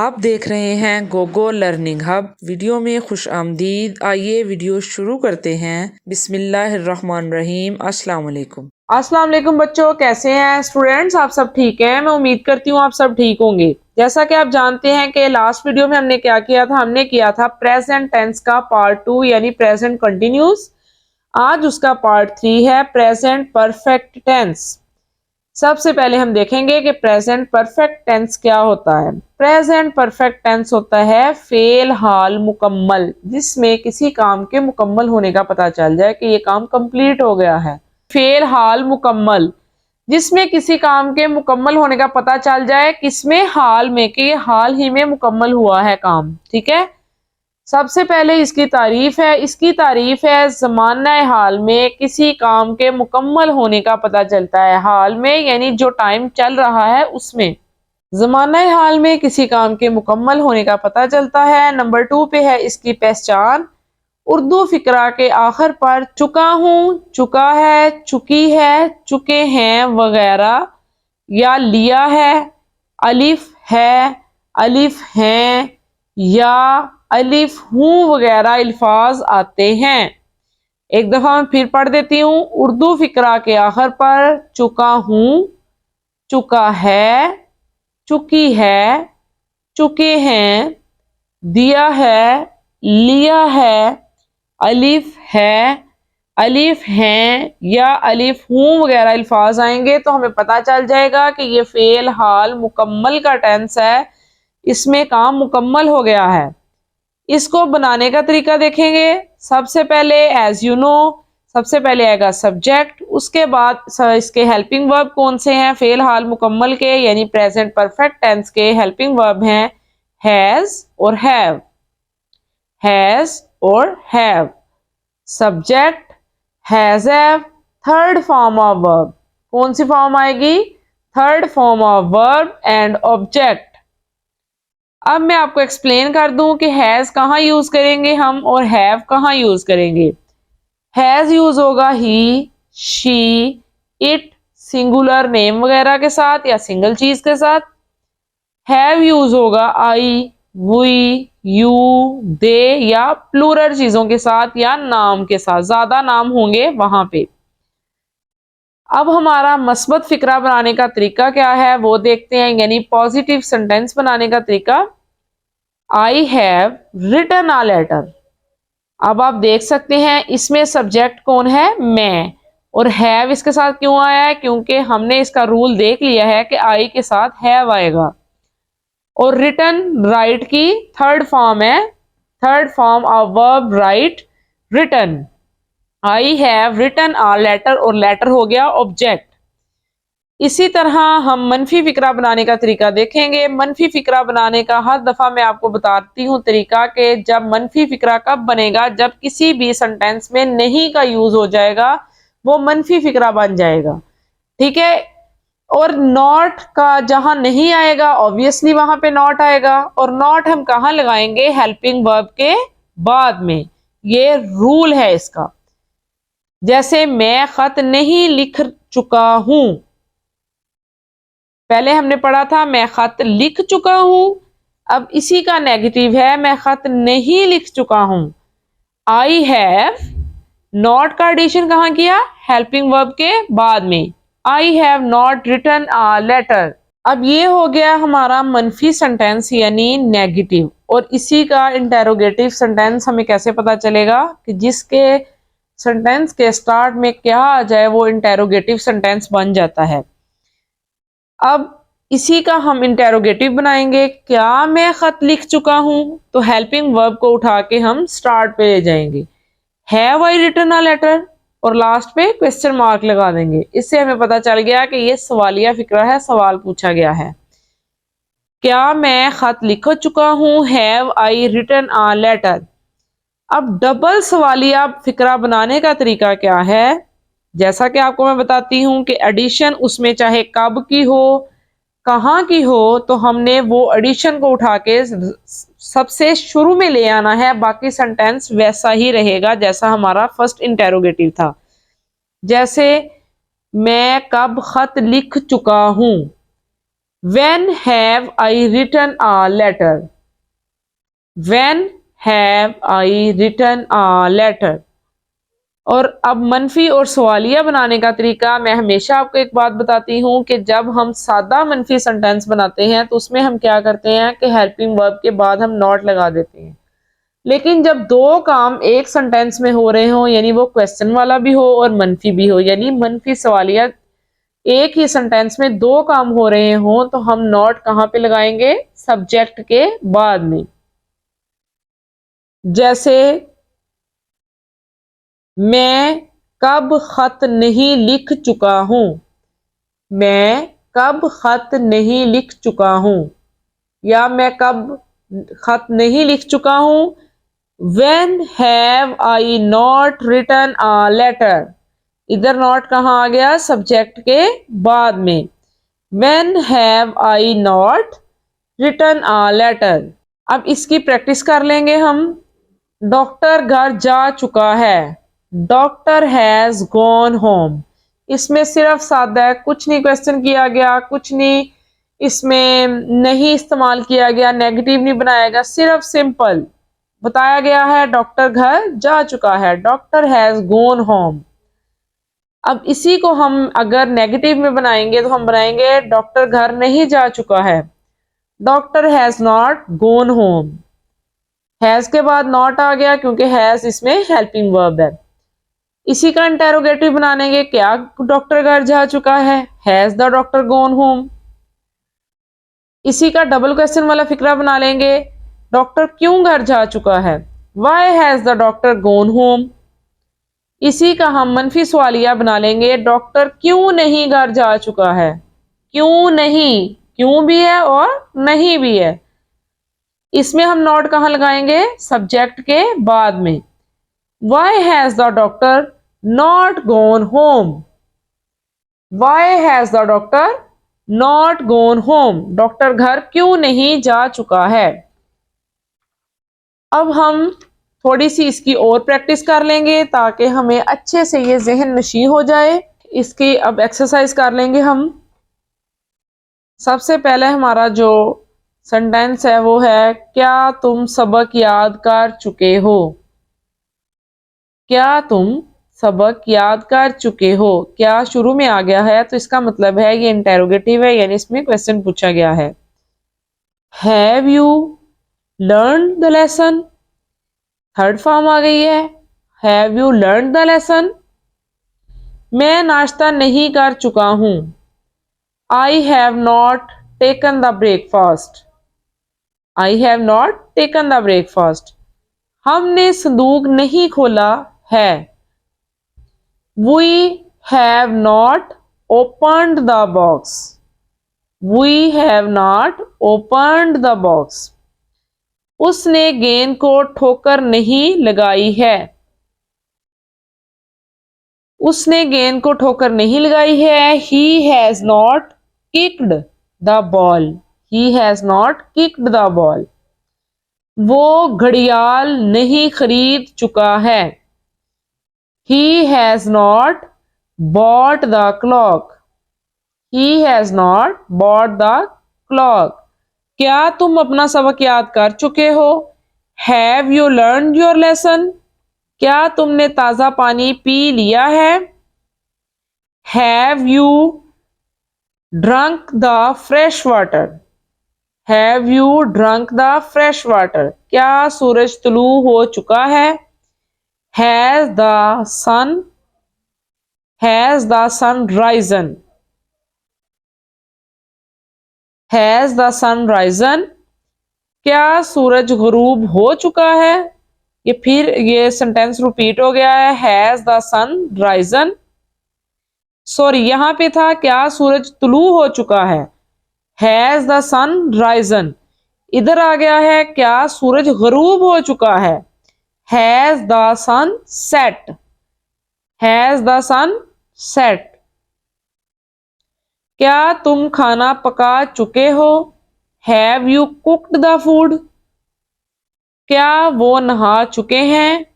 आप देख रहे हैं गोगो लर्निंग हब। वीडियो में खुश आमदीद। आइए वीडियो शुरू करते हैं। बिस्मिल्लाहिर्रहमानिर्रहीम। अस्सलाम वालेकुम। अस्सलाम वालेकुम बच्चों, कैसे हैं स्टूडेंट्स? आप सब ठीक हैं? मैं उम्मीद करती हूँ आप सब ठीक होंगे। जैसा कि आप जानते हैं कि लास्ट वीडियो में हमने क्या किया था, हमने किया था प्रेजेंट टेंस का पार्ट 2 यानी प्रेजेंट कंटिन्यूस। आज उसका पार्ट 3 है प्रेजेंट परफेक्ट टेंस। सबसे पहले हम देखेंगे कि प्रेजेंट परफेक्ट टेंस क्या होता है। प्रेजेंट परफेक्ट टेंस होता है फेल हाल मुकम्मल, जिसमें किसी काम के मुकम्मल होने का पता चल जाए कि ये काम कंप्लीट हो गया है। फेल हाल मुकम्मल, जिसमें किसी काम के मुकम्मल होने का पता चल जाए, किसमें? हाल में, कि हाल ही में मुकम्मल हुआ है काम। ठीक है, सबसे पहले इसकी तारीफ है। इसकी तारीफ है ज़माना हाल में किसी काम के मुकम्मल होने का पता चलता है। हाल में यानी जो टाइम चल रहा है उसमें ज़माना हाल में किसी काम के मुकम्मल होने का पता चलता है। नंबर 2 पे है इसकी पहचान। उर्दू फिक्रा के आखिर पर चुका हूँ, चुका है, चुकी है, चुके हैं वगैरह या लिया है, अलिफ है, अलिफ हैं या अलिफ हूँ वगैरह अल्फाज आते हैं। एक दफा मैं फिर पढ़ देती हूँ। उर्दू फिक्रा के आखिर पर चुका हूँ, चुका है, चुकी है, चुके हैं, दिया है, लिया है, अलिफ है, अलिफ हैं या अलिफ हूँ वगैरह अल्फाज आएंगे तो हमें पता चल जाएगा कि ये फेल हाल मुकम्मल का टेंस है, इसमें काम मुकम्मल हो गया है। इसको बनाने का तरीका देखेंगे। सबसे पहले एज यू नो, सबसे पहले आएगा सब्जेक्ट, उसके बाद इसके हेल्पिंग वर्ब कौन से हैं? फेल हाल मुकम्मल के यानी प्रेजेंट परफेक्ट टेंस के हेल्पिंग वर्ब हैं हैज और हैव, हैज और have. Subject has have, third form of verb कौन सी फॉर्म आएगी? Third form of verb and object. अब मैं आपको एक्सप्लेन कर दूं कि हैज कहाँ यूज करेंगे हम और हैव कहाँ यूज करेंगे। हैज यूज होगा ही, शी, इट, सिंगुलर नेम वगैरह के साथ या सिंगल चीज के साथ। हैव यूज होगा आई, वी, यू, दे या प्लूरल चीजों के साथ या नाम के साथ, ज्यादा नाम होंगे वहां पे। अब हमारा मस्बत फिक्रा बनाने का तरीका क्या है वो देखते हैं, यानी पॉजिटिव सेंटेंस बनाने का तरीका। I have written a letter. अब आप देख सकते हैं इसमें सब्जेक्ट कौन है? मैं। और हैव इसके साथ क्यों आया है? क्योंकि हमने इसका रूल देख लिया है कि आई के साथ हैव आएगा। और रिटन राइट की थर्ड फॉर्म है, third form of verb write, written. I have written a letter और लेटर हो गया ऑब्जेक्ट। इसी तरह हम मनफी फिक्रा बनाने का तरीका देखेंगे। मनफी फिक्रा बनाने का हर दफा मैं आपको बताती हूँ तरीका के जब मनफी फिक्रा कब बनेगा, जब किसी भी सेंटेंस में नहीं का यूज हो जाएगा, वो मनफी फिक्रा बन जाएगा। ठीक है, और नॉट का जहां नहीं आएगा ऑब्वियसली वहां पे नॉट आएगा। और नॉट हम कहाँ लगाएंगे? हेल्पिंग वर्ब के बाद में। ये रूल है इसका। जैसे मैं खत नहीं लिख चुका हूं, पहले हमने पढ़ा था मैं खत लिख चुका हूं, अब इसी का नेगेटिव है मैं खत नहीं लिख चुका हूं। आई हैव, नॉट का एडिशन कहां किया? हेल्पिंग वर्ब के बाद में। I have not written a letter. अब ये हो गया हमारा मनफी सेंटेंस यानी नेगेटिव। और इसी का इंटेरोगेटिव सेंटेंस हमें कैसे पता चलेगा कि जिसके सेंटेंस के स्टार्ट में क्या आ जाए वो इंटेरोगेटिव सेंटेंस बन जाता है। अब इसी का हम इंटेरोगेटिव बनाएंगे। क्या मैं खत लिख चुका हूं? तो हेल्पिंग वर्ब को उठा के हम स्टार्ट पे ले जाएंगे, have I written a letter, और लास्ट पे क्वेश्चन मार्क लगा देंगे। इससे हमें पता चल गया कि ये सवालिया फिक्रा है, सवाल पूछा गया है। क्या मैं खत लिख चुका हूं? Have I written a letter. अब डबल सवालिया फिक्रा बनाने का तरीका क्या है? जैसा कि आपको मैं बताती हूँ कि एडिशन उसमें चाहे कब की हो, कहाँ की हो, तो हमने वो एडिशन को उठा के सबसे शुरू में ले आना है, बाकी सेंटेंस वैसा ही रहेगा जैसा हमारा फर्स्ट इंटेरोगेटिव था। जैसे मैं कब खत लिख चुका हूं, When have I written a letter? When have I written a letter? और अब मनफी और सवालिया बनाने का तरीका, मैं हमेशा आपको एक बात बताती हूँ कि जब हम सादा मनफी सेंटेंस बनाते हैं तो उसमें हम क्या करते हैं कि हेल्पिंग वर्ब के बाद हम नॉट लगा देते हैं। लेकिन जब दो काम एक सेंटेंस में हो रहे हो, यानी वो क्वेश्चन वाला भी हो और मनफी भी हो, यानी मनफी सवालिया एक ही सेंटेंस में दो काम हो रहे हो, तो हम नॉट कहाँ पे लगाएंगे? सब्जेक्ट के बाद में। जैसे मैं कब खत नहीं लिख चुका हूं। मैं कब खत नहीं लिख चुका हूं, या मैं कब खत नहीं लिख चुका हूं। When have I not written a letter? इधर नॉट कहाँ आ गया? सब्जेक्ट के बाद में। When have I not written a letter? अब इसकी प्रैक्टिस कर लेंगे हम। डॉक्टर घर जा चुका है। Doctor has gone home. इसमें सिर्फ सादा है, कुछ नहीं क्वेश्चन किया गया, कुछ नहीं इसमें नहीं इस्तेमाल किया गया, नेगेटिव नहीं बनाया गया, सिर्फ सिंपल बताया गया है डॉक्टर घर जा चुका है। Doctor has gone home. अब इसी को हम अगर नेगेटिव में बनाएंगे तो हम बनाएंगे डॉक्टर घर नहीं जा चुका है। Doctor has not gone home. Has के बाद नॉट आ गया क्योंकि हैज इसमें हेल्पिंग वर्ब है। इसी का इंटेरोगेटिव बनाएंगे, क्या डॉक्टर घर जा चुका है? Has the doctor gone home. इसी का डबल क्वेश्चन वाला फिक्रा बना लेंगे, डॉक्टर क्यों घर जा चुका है? Why has the doctor gone home. इसी का हम मनफी सवालिया बना लेंगे, डॉक्टर क्यों नहीं घर जा चुका है? क्यों नहीं, क्यों भी है और नहीं भी है। इसमें हम नॉट कहाँ लगाएंगे? सब्जेक्ट के बाद में। Why has the doctor not gone home. Why has the doctor not gone home. Doctor घर क्यों नहीं जा चुका है। अब हम थोड़ी सी इसकी और प्रैक्टिस कर लेंगे ताकि हमें अच्छे से ये जहन नशी हो जाए। इसकी अब एक्सरसाइज कर लेंगे हम। सबसे पहले हमारा जो सेंटेंस है वो है, क्या तुम सबक याद कर चुके हो। क्या तुम सबक याद कर चुके हो। क्या शुरू में आ गया है तो इसका मतलब है ये इंटेरोगेटिव है, यानी इसमें क्वेश्चन पूछा गया है। Have you learn the lesson. Third form आ गई है, have you learn the lesson. मैं नाश्ता नहीं कर चुका हूं। I have not taken the breakfast. I have not taken the breakfast. हमने संदूक नहीं खोला है। We have not opened the box. We have not opened the box. उसने गेंद को ठोकर नहीं लगाई है। उसने गेंद को ठोकर नहीं लगाई है। He has not kicked the ball. He has not kicked the ball. वो घड़ियाल नहीं खरीद चुका है। He has not bought the clock. He has not bought the clock. क्या तुम अपना सबक याद कर चुके हो। Have you learn your lesson. क्या तुमने ताजा पानी पी लिया है। Have you drunk the fresh water. Have you drunk the fresh water. क्या सूरज तुलू हो चुका है। Has the sun risen. Has the sun risen. क्या सूरज गुरूब हो चुका है। ये फिर ये सेंटेंस रिपीट हो गया है, has the sun risen. Sorry, यहां पे था क्या सूरज तुलू हो चुका है, हैज द सन राइजन। इधर आ गया है क्या सूरज गुरूब हो चुका है, has the sun set. Has the sun set. क्या तुम खाना पका चुके हो। Have you cooked the food. क्या वो नहा चुके हैं।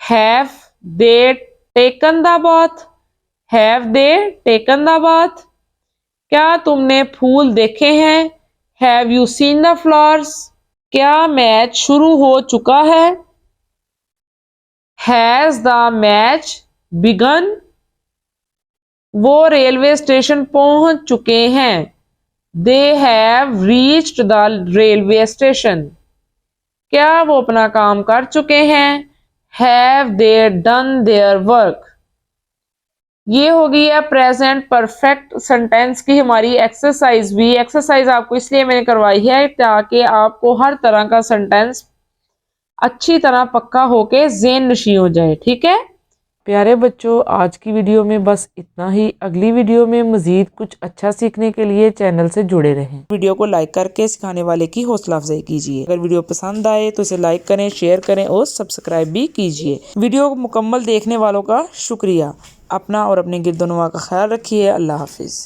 Have they taken the bath. Have they taken the bath. क्या तुमने फूल देखे हैं? Have you seen the flowers? क्या मैच शुरू हो चुका है? Has the match began? वो रेलवे स्टेशन पहुंच चुके हैं। They have reached the railway station. क्या वो अपना काम कर चुके हैं? Have they done their work? ये हो गई है प्रेजेंट परफेक्ट सेंटेंस की हमारी एक्सरसाइज भी। एक्सरसाइज आपको इसलिए मैंने करवाई है ताकि आपको हर तरह का सेंटेंस अच्छी तरह पक्का होके ज़हन नशी हो जाए। ठीक है प्यारे बच्चों, आज की वीडियो में बस इतना ही। अगली वीडियो में मज़ीद कुछ अच्छा सीखने के लिए चैनल से जुड़े रहें। वीडियो को लाइक करके सिखाने वाले की हौसला अफजाई कीजिए। अगर वीडियो पसंद आए तो इसे लाइक करें, शेयर करें और सब्सक्राइब भी कीजिए। वीडियो मुकम्मल देखने वालों का शुक्रिया। अपना और अपने गिरदोनवा का ख्याल रखिए। अल्लाह हाफिज़।